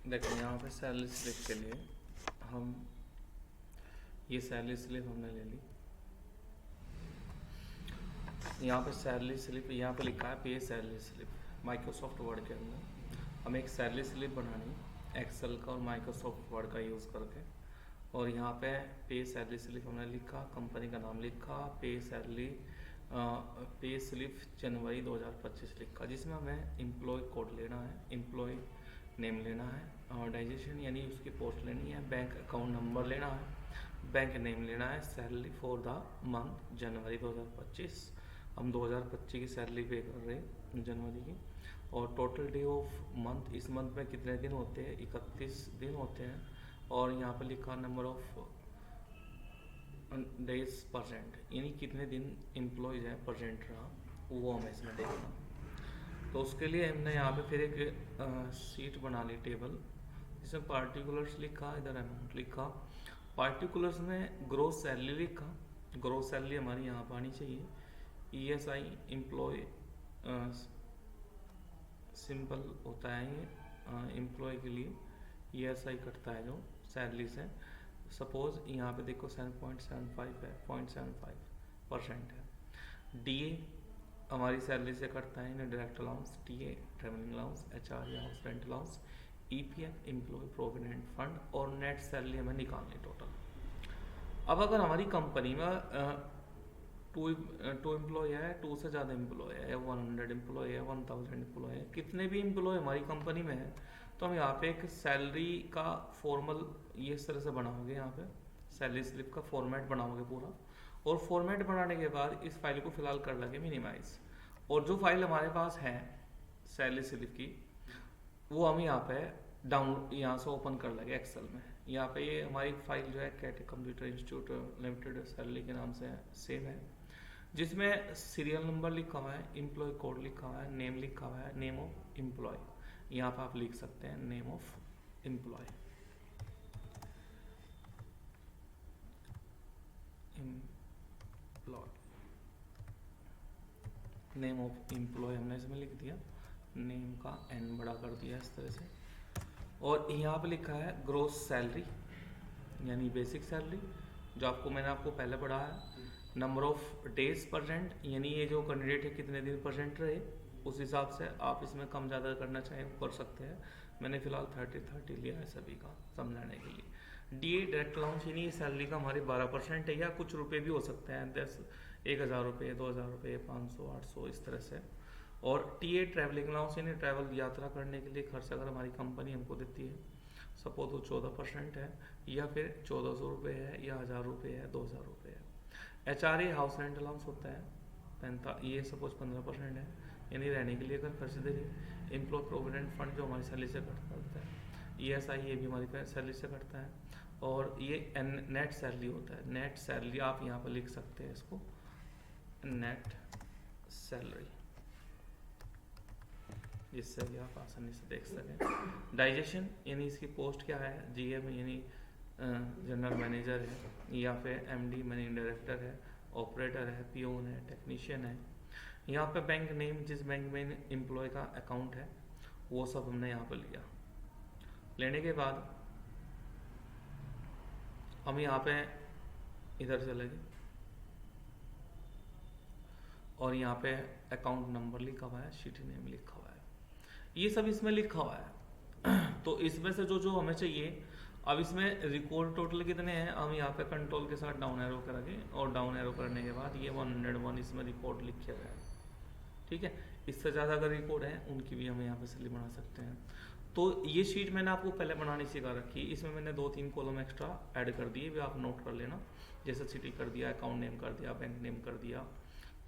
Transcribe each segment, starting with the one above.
देखो यहाँ पे सैलरी स्लिप के लिए हम ये सैलरी स्लिप हमने ले ली। यहाँ पे सैलरी स्लिप यहाँ पे लिखा है पे सैलरी स्लिप। माइक्रोसॉफ्ट वर्ड के अंदर हमें एक सैलरी स्लिप बनानी एक्सेल का और माइक्रोसॉफ्ट वर्ड का यूज़ करके। और यहाँ पे सैलरी स्लिप हमने लिखा, कंपनी का नाम लिखा, पे स्लिप जनवरी 2025 लिखा, जिसमें हमें एम्प्लॉय कोड लेना है, एम्प्लॉय नेम लेना है, ऑर्गेनाइजेशन यानी उसकी पोस्ट लेनी है, बैंक अकाउंट नंबर लेना है, बैंक नेम लेना है, सैलरी फॉर द मंथ जनवरी 2025। हम 2025 की सैलरी पे कर रहे हैं जनवरी की। और टोटल डे ऑफ मंथ, इस मंथ में कितने दिन होते हैं, 31 दिन होते हैं। और यहाँ पर लिखा नंबर ऑफ डेज परसेंट, यानी कितने दिन एम्प्लॉयज हैं परसेंट रहा, वो हमें इसमें देखना। तो उसके लिए हमने यहाँ पे फिर एक शीट बना ली, टेबल, जिसमें पार्टिकुलर्स लिखा, इधर अमाउंट लिखा, पार्टिकुलर्स में ग्रोस सैलरी लिखा। ग्रोस सैलरी हमारी यहाँ पर आनी चाहिए। ESI एम्प्लॉय सिंपल होता है ये एम्प्लॉय के लिए, ESI कटता है जो सैलरी से। सपोज यहाँ पे देखो 7.75 है, 0.75% है। DA हमारी सैलरी से कटता है, इन्हें direct allowance, TA travelling allowance, HR या house rent allowance, EPF employee provident fund, और नेट सैलरी हमें निकालनी टोटल। अब अगर हमारी कंपनी में टू एम्प्लॉय है, टू से ज़्यादा एम्प्लॉय है, 100 एम्प्लॉय है, 1000 एम्प्लॉय है, कितने भी एम्प्लॉय हमारी कंपनी में है, तो हम यहाँ पे एक सैलरी का फॉर्मल ये इस तरह से बनाओगे, यहाँ पे सैलरी स्लिप का फॉर्मेट बनाओगे पूरा। और फॉर्मेट बनाने के बाद इस फाइल को फिलहाल कर लगे मिनिमाइज। और जो फाइल हमारे पास है सैलरी स्लिप की, वो हम यहाँ पे यहाँ से ओपन कर लगे एक्सेल में। यहाँ पे ये हमारी फाइल जो है कैटे कंप्यूटर इंस्टीट्यूट लिमिटेड सैलरी के नाम से सेव है, जिसमें सीरियल नंबर लिखा हुआ है, एम्प्लॉय कोड लिखा हुआ है, नेम लिखा हुआ है, नेम ऑफ एम्प्लॉय। यहाँ पर आप लिख सकते हैं name of employee, name of employee हमने इसमें लिख दिया, नेम का N बड़ा कर दिया इस तरह से। और यहाँ पे लिखा है ग्रोस सैलरी यानी बेसिक सैलरी, जो आपको मैंने पहले पढ़ा है। नंबर ऑफ डेज परसेंट, यानी ये जो कैंडिडेट है कितने दिन परसेंट रहे, उस हिसाब से आप इसमें कम ज़्यादा करना चाहें कर सकते हैं। मैंने फिलहाल 30 लिया है सभी का समझाने के लिए। DA डायरेक्ट अलाउंस, यानी सैलरी का हमारे 12% है, या कुछ रुपए भी हो सकते हैं, 1000 रुपये, 2000 रुपये, 500, 800 इस तरह से। और TA ट्रैवलिंग अलाउंस, यानी ट्रैवल यात्रा करने के लिए खर्च अगर हमारी कंपनी हमको देती है, सपोज वो 14% है, या फिर 1400 रुपये है, या 1000 रुपये है, 2000 रुपये है। HRA हाउस रेंट अलाउंस होता है, ये सपोज 15% है, यानी रहने के लिए अगर खर्च दे रही। एम्प्लॉय प्रोविडेंट फंड जो हमारी सैलरी से कटता है, ESI ये भी हमारी सैलरी से कटता है। और ये नेट सैलरी होता है, नेट सैलरी आप यहाँ पर लिख सकते हैं इसको, नेट सैलरी, जिससे भी आप आसानी से देख सकें। डाइजेशन यानी इसकी पोस्ट क्या है, GM यानी जनरल मैनेजर है, या फिर MD मैनेजिंग डायरेक्टर है, ऑपरेटर है, पियोन है, टेक्नीशियन है। यहाँ पे बैंक नेम, जिस बैंक में एम्प्लॉय का अकाउंट है, वो सब हमने यहाँ पर लिया। लेने के बाद हम यहाँ पे इधर चले गए, और यहाँ पे अकाउंट नंबर लिखा हुआ है, शीट नेम लिखा हुआ है, ये सब इसमें लिखा हुआ है। तो इसमें से जो जो हमें चाहिए, अब इसमें रिकॉर्ड टोटल कितने हैं, हम यहाँ पे कंट्रोल के साथ डाउन एरो करेंगे, और डाउन एरो करने के बाद ये 101 इसमें रिकॉर्ड लिखे हुए हैं, ठीक है। इससे ज़्यादा अगर रिकॉर्ड है उनकी भी हम यहाँ पे सैलरी बना सकते हैं। तो ये शीट मैंने आपको पहले बनानी सिखा रखी, इसमें मैंने 2-3 कॉलम एक्स्ट्रा ऐड कर दिए, भी आप नोट कर लेना, जैसे सिटी कर दिया, अकाउंट नेम कर दिया, बैंक नेम कर दिया,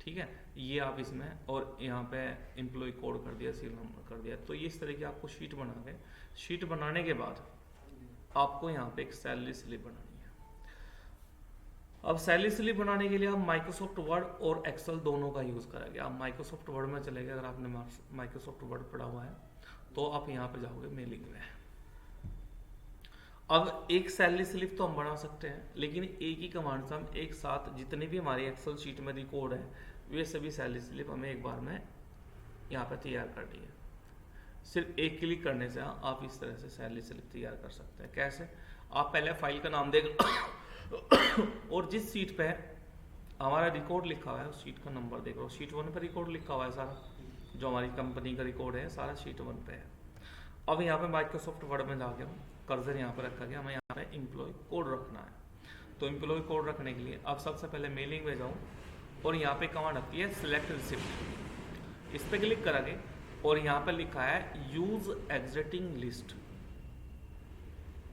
ठीक है, ये आप इसमें, और यहाँ पे एम्प्लॉय कोड कर दिया, सीरियल नंबर कर दिया। तो ये इस तरह की आपको शीट बना के, शीट बनाने के बाद आपको यहाँ पे एक सैलरी स्लिप बनानी है। अब सैलरी स्लिप बनाने के लिए आप माइक्रोसॉफ्ट वर्ड और एक्सेल दोनों का यूज़ करेंगे। आप माइक्रोसॉफ्ट वर्ड में चले गए, अगर आपने माइक्रोसॉफ्ट वर्ड पढ़ा हुआ है तो आप यहाँ पे जाओगे मेलिंग में। अब एक सैलरी स्लिप तो हम बना सकते हैं, लेकिन एक ही कमांड से हम एक साथ जितने भी हमारी एक्सेल शीट में रिकॉर्ड है, वे सभी सैलरी स्लिप हमें एक बार में यहाँ पर तैयार करनी है। सिर्फ एक क्लिक करने से आप इस तरह से सैलरी स्लिप तैयार कर सकते हैं। कैसे? आप पहले फाइल का नाम देख और जिस सीट पे हमारा रिकॉर्ड लिखा हुआ है उस सीट का नंबर देख लो। शीट 1 पे रिकॉर्ड लिखा हुआ है सारा, जो हमारी कंपनी का रिकॉर्ड है सारा शीट 1 पे है। अब यहाँ पे माइक्रोसॉफ्ट वर्ड में जाके कर्सर यहाँ पे रखा गया, हमें यहाँ पे एम्प्लॉय कोड रखना है। तो एम्प्लॉय कोड रखने के लिए अब सबसे पहले मेलिंग में जाऊँ और यहाँ पे कमांड आती है सिलेक्ट रिसिप्ट, इस पर क्लिक करेंगे और यहाँ पे लिखा है यूज एग्जिटिंग लिस्ट।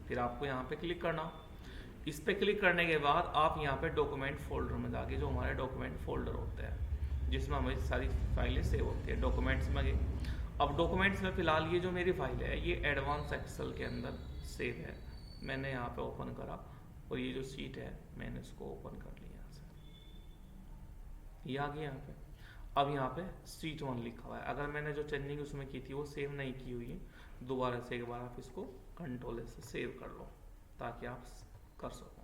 फिर आपको यहाँ पे क्लिक करना, इस पे क्लिक करने के बाद आप यहाँ पे डॉक्यूमेंट फोल्डर में जाके, जो हमारे डॉक्यूमेंट फोल्डर होते हैं जिसमें हमारी सारी फाइलें सेव होती है, डॉक्यूमेंट्स में गए। अब डॉक्यूमेंट्स में फिलहाल ये जो मेरी फाइल है ये एडवांस एक्सेल के अंदर सेव है। मैंने यहाँ पे ओपन करा और ये जो सीट है मैंने इसको ओपन कर लिया यहाँ से, ये आ गया यहाँ पे। अब यहाँ पे सीट 1 लिखा हुआ है। अगर मैंने जो चेंजिंग उसमें की थी वो सेव नहीं की हुई है, दोबारा से एक बार आप इसको कंट्रोल से सेव कर लो ताकि आप कर सको।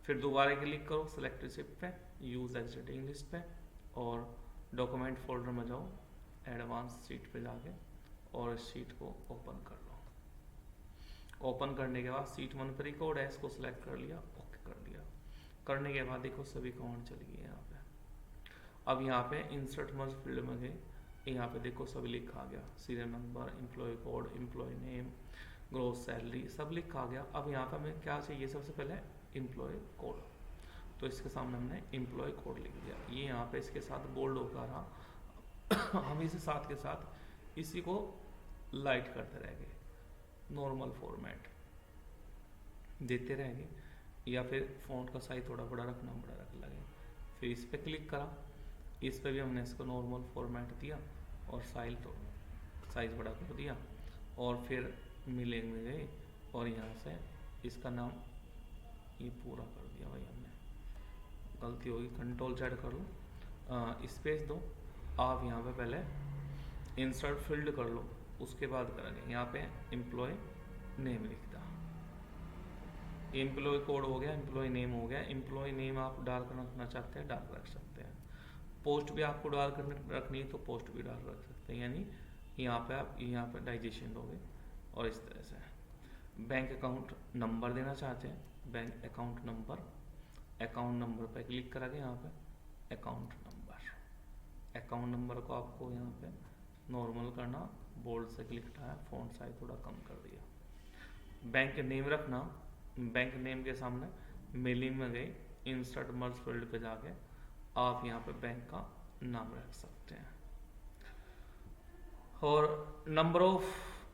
फिर दोबारा क्लिक करो सेलेक्ट रिसिप्ट पे, यूज एग्जिटिंग लिस्ट पे और डॉक्यूमेंट फोल्डर में जाओ, एडवांस सीट पे जाके और इस शीट को ओपन कर लो। ओपन करने के बाद सीट 1 पर रिकॉर्ड है, इसको सिलेक्ट कर लिया, ओके कर दिया। करने के बाद देखो सभी कमांड चली गई यहाँ पे। अब यहाँ पे इंसर्ट मर्ज फील्ड में गए, यहाँ पे देखो सभी लिखा गया, serial number, employee code, employee name, gross salary सब लिखा गया। अब यहाँ पे हमें क्या चाहिए? सबसे पहले एम्प्लॉय कोड, तो इसके सामने हमने एम्प्लॉय कोड लिख दिया। ये यहाँ पे इसके साथ बोल्ड होकर रहा हम इसे साथ के साथ इसी को लाइट करते रहेंगे, नॉर्मल फॉर्मेट देते रहेंगे, या फिर फ़ॉन्ट का साइज थोड़ा बड़ा रखना बड़ा रख लगे। फिर इस पर क्लिक करा, इस पर भी हमने इसको नॉर्मल फॉर्मेट दिया और साइज बड़ा कर दिया और फिर मिलिंग में गए और यहाँ से इसका नाम ये पूरा कर दिया। भाई हमने गलती होगी, कंट्रोल Z कर लो, स्पेस दो। आप यहाँ पे पहले इंसर्ट फील्ड कर लो, उसके बाद करेंगे यहाँ पे एम्प्लॉय नेम लिखता, एम्प्लॉय कोड हो गया, एम्प्लॉय नेम हो गया। एम्प्लॉय नेम आप डाल कर रखना चाहते हैं डाल रख सकते हैं, पोस्ट भी आपको डाल कर रखनी है तो पोस्ट भी डाल रख सकते हैं, यानी यहाँ पे आप यहाँ पे डाइजेशन दोगे। और इस तरह से बैंक अकाउंट नंबर देना चाहते हैं, बैंक अकाउंट नंबर पे क्लिक करेंगे, यहाँ पे अकाउंट नंबर को आपको यहाँ पे नॉर्मल करना, बोल्ड से क्लिक उठाया, फ़ॉन्ट साइज थोड़ा कम कर दिया। बैंक नेम रखना, बैंक नेम के सामने मेलिंग में गए, इंसर्ट मर्ज फील्ड पे जाके आप यहाँ पे बैंक का नाम रख सकते हैं। और नंबर ऑफ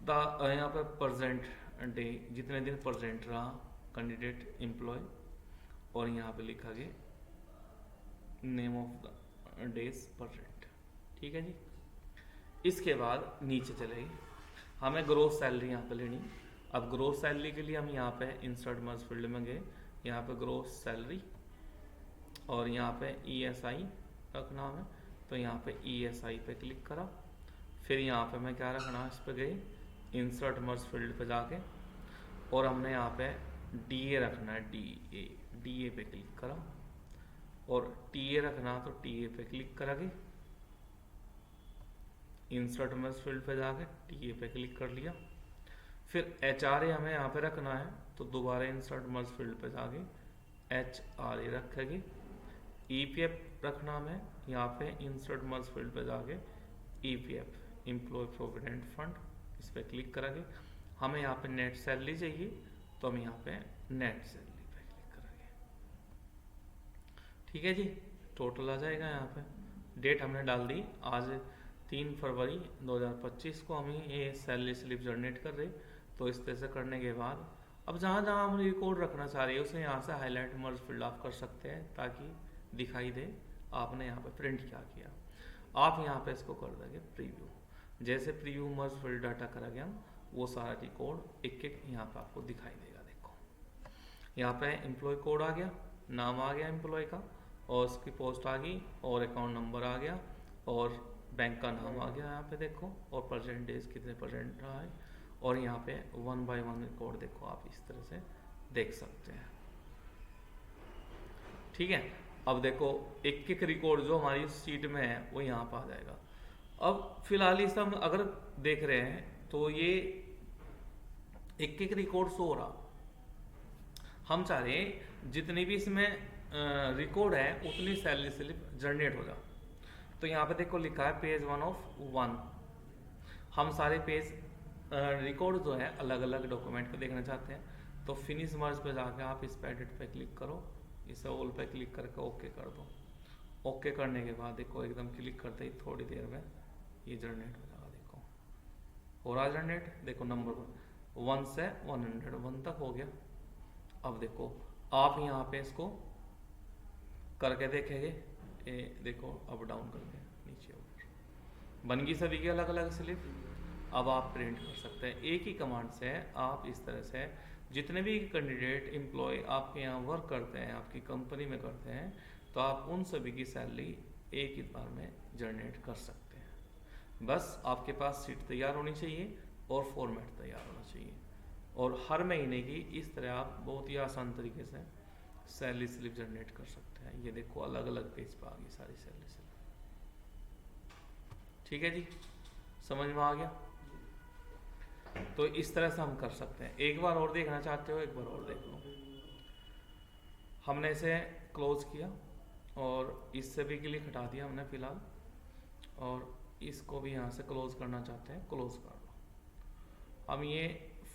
द यहाँ पे प्रेजेंट डे, जितने दिन प्रेजेंट रहा कैंडिडेट एम्प्लॉय, और यहाँ पे लिखा गया name of the days present. ठीक है जी। इसके बाद नीचे चलेगी, हमें ग्रोस सैलरी यहाँ पे लेनी। अब ग्रोस सैलरी के लिए हम यहाँ पे इंसर्ट मर्ज फील्ड में गए, यहाँ पे ग्रोस सैलरी और यहाँ पे ESI रखना है, तो यहाँ पे ESI पे क्लिक करा। फिर यहाँ पे मैं क्या रखना, इस पे गए इंसर्ट मर्ज फील्ड पे जाके और हमने यहाँ पे DA रखना है, DA पे क्लिक करा और TA रखना तो TA पे क्लिक करेंगे, इंसर्ट मर्ज फील्ड पे जाके TA पे क्लिक कर लिया। फिर HRA हमें यहाँ पे रखना है तो दोबारा इंसर्ट मर्ज फील्ड पे जाके HRA रखेंगे। EPF रखना हमें यहाँ पे इंसर्ट मर्ज फील्ड पे जाके EPF एम्प्लॉय प्रोविडेंट फंड, इस पर क्लिक करेंगे। हमें यहाँ पे नेट सैलरी चाहिए तो हम यहाँ पे नेट सैलरी पे क्लिक करेंगे। ठीक है जी, टोटल आ जाएगा। यहाँ पे डेट हमने डाल दी, आज 3 फरवरी 2025 को हम ये सैलरी स्लिप जनरेट कर रहे। तो इस तरह से करने के बाद अब जहाँ जहाँ हम रिकॉर्ड रखना चाह रहे हैं उसे यहाँ से हाईलाइट मर्ज फिल ऑफ कर सकते हैं ताकि दिखाई दे आपने यहाँ पे प्रिंट क्या किया। आप यहाँ पे इसको कर देंगे प्रीव्यू, जैसे प्रीव्यू मर्ज फिल डाटा करा गया वो सारा रिकॉर्ड एक एक यहाँ पे आपको दिखाई देगा। देखो यहाँ पे एम्प्लॉय कोड आ गया, नाम आ गया एम्प्लॉय का और उसकी पोस्ट आ गई और अकाउंट नंबर आ गया और बैंक का नाम आ गया यहाँ पे देखो, और परसेंटेज कितने परसेंट रहा है, और यहाँ पे 1 बाय 1 रिकॉर्ड देखो आप इस तरह से देख सकते हैं। ठीक है, अब देखो एक एक रिकॉर्ड जो हमारी सीट में है वो यहाँ पर आ जाएगा। अब फिलहाल इस हम अगर देख रहे हैं तो ये एक एक रिकॉर्ड शो हो रहा। हम चाह रहे हैं जितनी भी इसमें रिकॉर्ड है उतनी सैलरी स्लिप जनरेट हो जाए। तो यहाँ पे देखो लिखा है पेज 1 हम सारे पेज रिकॉर्ड जो है अलग अलग डॉक्यूमेंट पे देखना चाहते हैं। तो फिनिश मर्ज पे जाके आप इस एडिट पे क्लिक करो, इसे ऑल पे क्लिक करके ओके कर दो। ओके करने के बाद देखो एकदम क्लिक करते ही थोड़ी देर में ये जनरेट हो जाएगा। देखो हो रहा जनरेट, देखो नंबर 1 से 101 तक हो गया। अब देखो आप यहाँ पे इसको करके देखेंगे, देखो अप डाउन करके नीचे ऊपर बन गई सभी की अलग अलग स्लिप। अब आप प्रिंट कर सकते हैं। एक ही कमांड से आप इस तरह से जितने भी कैंडिडेट एम्प्लॉय आपके यहाँ वर्क करते हैं, आपकी कंपनी में करते हैं, तो आप उन सभी की सैलरी एक ही बार में जनरेट कर सकते हैं। बस आपके पास शीट तैयार होनी चाहिए और फॉर्मेट तैयार होना चाहिए, और हर महीने की इस तरह आप बहुत ही आसान तरीके से सैलरी स्लिप जनरेट कर सकते हैं। ये देखो अलग अलग पेज पर आ गई सारी सैलरी स्लिप। ठीक है जी, समझ में आ गया? तो इस तरह से हम कर सकते हैं। एक बार और देखना चाहते हो, एक बार और देख लो। हमने इसे क्लोज किया और इस सभी के लिए हटा दिया हमने फिलहाल, और इसको भी यहाँ से क्लोज करना चाहते हैं, क्लोज कर लो। हम ये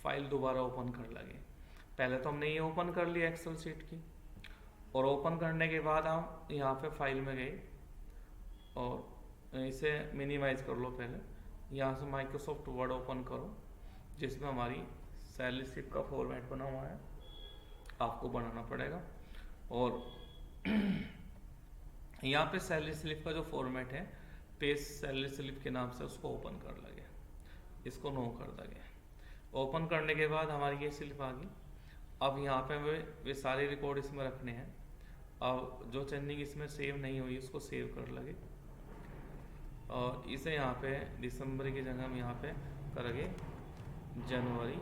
फाइल दोबारा ओपन कर लगे। पहले तो हमने ये ओपन कर लिया एक्सेल शीट की, और ओपन करने के बाद हम यहाँ पे फाइल में गए और इसे मिनिमाइज कर लो। पहले यहाँ से माइक्रोसॉफ्ट वर्ड ओपन करो, जिसमें हमारी सैलरी स्लिप का फॉर्मेट बना हुआ है, आपको बनाना पड़ेगा। और यहाँ पे सैलरी स्लिप का जो फॉर्मेट है पेज सैलरी स्लिप के नाम से, उसको ओपन कर लगे, इसको नो कर देंगे। ओपन करने के बाद हमारी ये स्लिप आ गई। अब यहाँ पे वे सारे रिकॉर्ड इसमें रखने हैं। अब जो चेंजिंग इसमें सेव नहीं हुई उसको सेव कर लगे, और इसे यहाँ पे दिसंबर की जगह हम यहाँ पे करेंगे जनवरी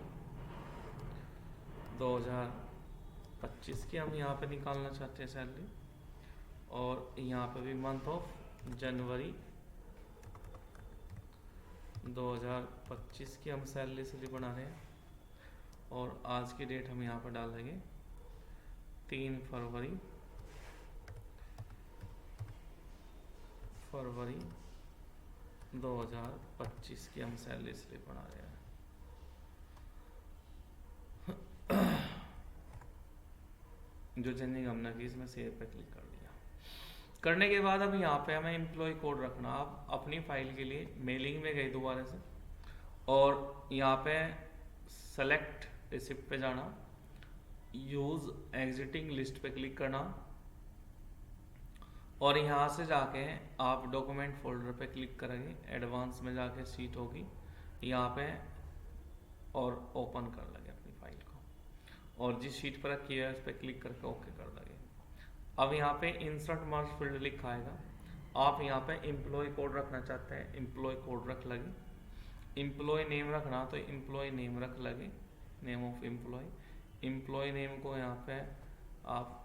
2025 की हम यहाँ पे निकालना चाहते हैं सैलरी, और यहाँ पे भी मंथ ऑफ जनवरी 2025 की हम सैलरी स्लिप बना रहे हैं। और आज की डेट हम यहाँ पर डाल देंगे 3 फरवरी 2025 की हम सैलरी स्लिप बना रहे हैं। जो चेंजिंग हमने की इसमें सेव पे क्लिक कर दिया। करने के बाद अब यहाँ पे हमें एम्प्लॉय कोड रखना। आप अपनी फाइल के लिए मेलिंग में गए दोबारा से, और यहाँ पे सेलेक्ट रिसिप्ट पे जाना, यूज एग्जिटिंग लिस्ट पे क्लिक करना, और यहाँ से जाके आप डॉक्यूमेंट फोल्डर पे क्लिक करेंगे। एडवांस में जाके शीट होगी यहाँ पे, और ओपन कर लेंगे अपनी फाइल को, और जिस शीट पर रखी है उस पर क्लिक करके ओके कर देंगे। अब यहाँ पे इंसर्ट मर्ज फील्ड लिखा आएगा। आप यहाँ पे एम्प्लॉय कोड रखना चाहते हैं, एम्प्लॉय कोड रख लगे। एम्प्लॉय नेम रखना तो एम्प्लॉय नेम रख लगे, name of employee. Employee name को यहाँ पे आप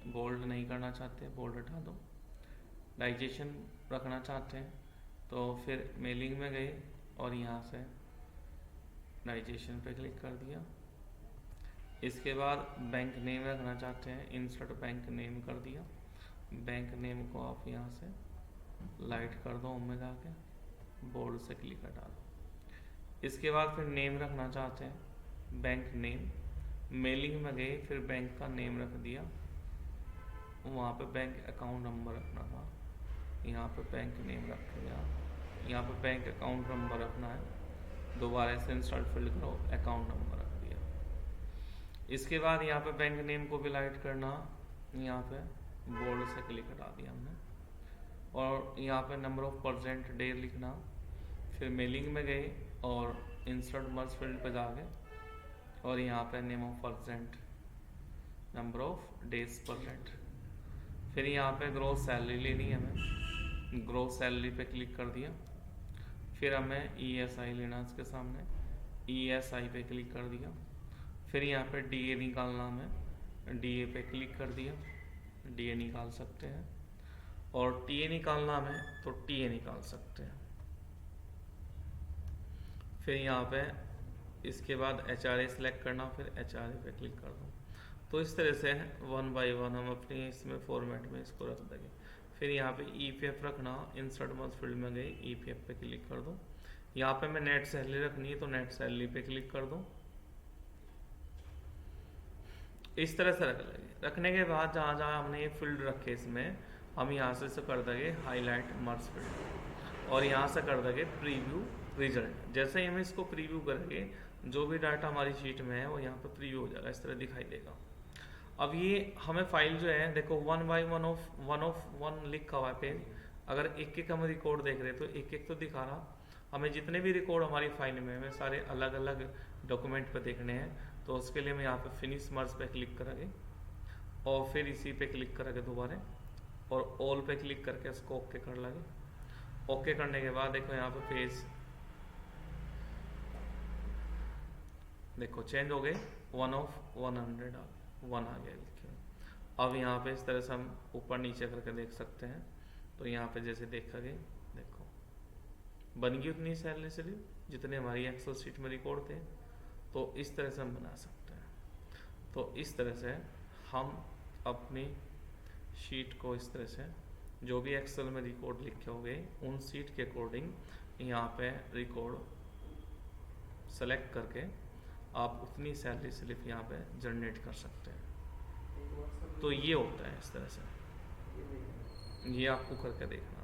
बोल्ड नहीं करना चाहते, बोल्ड हटा दो। डाइजेशन रखना चाहते हैं तो फिर मेलिंग में गए और यहाँ से डाइजेशन पे क्लिक कर दिया। इसके बाद बैंक नेम रखना चाहते हैं, इंसर्ट बैंक नेम कर दिया। बैंक नेम को आप यहाँ से लाइट कर दो, में जाके बोल्ड से क्लिक हटा दो। इसके बाद फिर नेम रखना चाहते हैं, बैंक नेम। मेलिंग में गए फिर बैंक का नेम रख दिया, वहाँ पे बैंक अकाउंट नंबर रखना था, यहाँ पे बैंक नेम रख दिया। यहाँ पे बैंक अकाउंट नंबर रखना है, दोबारा से इंसर्ट फील्ड करो, अकाउंट नंबर रख दिया। इसके बाद यहाँ पे बैंक नेम को भी लाइट करना, यहाँ पे बोल्ड से क्लिक हटा दिया हमने, और यहाँ पे नंबर ऑफ परसेंट डे लिखना। फिर मेलिंग में गए और इंसर्ट मर्ज फील्ड पे जाके, और यहाँ पे name of percent, number of days percent. फिर यहाँ पे ग्रोस सैलरी लेनी है हमें, ग्रोस सैलरी पे क्लिक कर दिया। फिर हमें ESI लेना इसके सामने, ESI पे क्लिक कर दिया। फिर यहाँ पे DA निकालना हमें, DA पे क्लिक कर दिया, DA निकाल सकते हैं। और TA निकालना हमें तो TA निकाल सकते हैं। फिर यहाँ पे इसके बाद HRA सेलेक्ट करना, फिर HRA पे क्लिक कर दो। तो इस तरह से 1 बाई 1 हम अपनी इसमें फॉर्मेट में इसको रख देंगे। फिर यहाँ पे EPF रखना, इंसर्ट मर्ज फील्ड में गई, EPF पे क्लिक कर दो। यहाँ पे मैं नेट सैलरी रखनी है तो नेट सैलरी पे क्लिक कर दो। इस तरह से रख लेंगे। रखने के बाद जहाँ जहाँ हमने ये फील्ड रखे इसमें हम यहाँ से कर देंगे हाईलाइट मर्ज फील्ड, और यहाँ से कर देंगे प्रीव्यू रिजल्ट। जैसे ही हम इसको प्रीव्यू करेंगे जो भी डाटा हमारी शीट में है वो यहाँ पे प्रीव्यू हो जाएगा, इस तरह दिखाई देगा। अब ये हमें फाइल जो है देखो 1 बाई 1 ऑफ 1 लिखा हुआ है पेज। अगर एक एक हम रिकॉर्ड देख रहे तो एक एक तो दिखा रहा। हमें जितने भी रिकॉर्ड हमारी फाइल में हमें सारे अलग अलग डॉक्यूमेंट पे देखने हैं, तो उसके लिए हम यहाँ पे फिनिश मर्ज पे क्लिक करेंगे और फिर इसी पे क्लिक करेंगे दोबारा, और ऑल पे क्लिक करके इसको ओके कर लेंगे। ओके करने के बाद देखो यहाँ पे पेज देखो चेंज हो गए, 1 ऑफ 100 1 आ गया लिखे। अब यहाँ पे इस तरह से हम ऊपर नीचे करके देख सकते हैं। तो यहाँ पे जैसे देखा गया देखो बन गई उतनी सैलरी स्लिप जितने हमारी एक्सेल शीट में रिकॉर्ड थे। तो इस तरह से हम बना सकते हैं। तो इस तरह से हम अपनी शीट को इस तरह से जो भी एक्सेल में रिकॉर्ड लिखे होंगे उन शीट के अकॉर्डिंग यहाँ पे रिकॉर्ड सेलेक्ट करके आप उतनी सैलरी स्लिप यहाँ पे जनरेट कर सकते हैं। तो ये होता है इस तरह से, ये आपको करके देखना।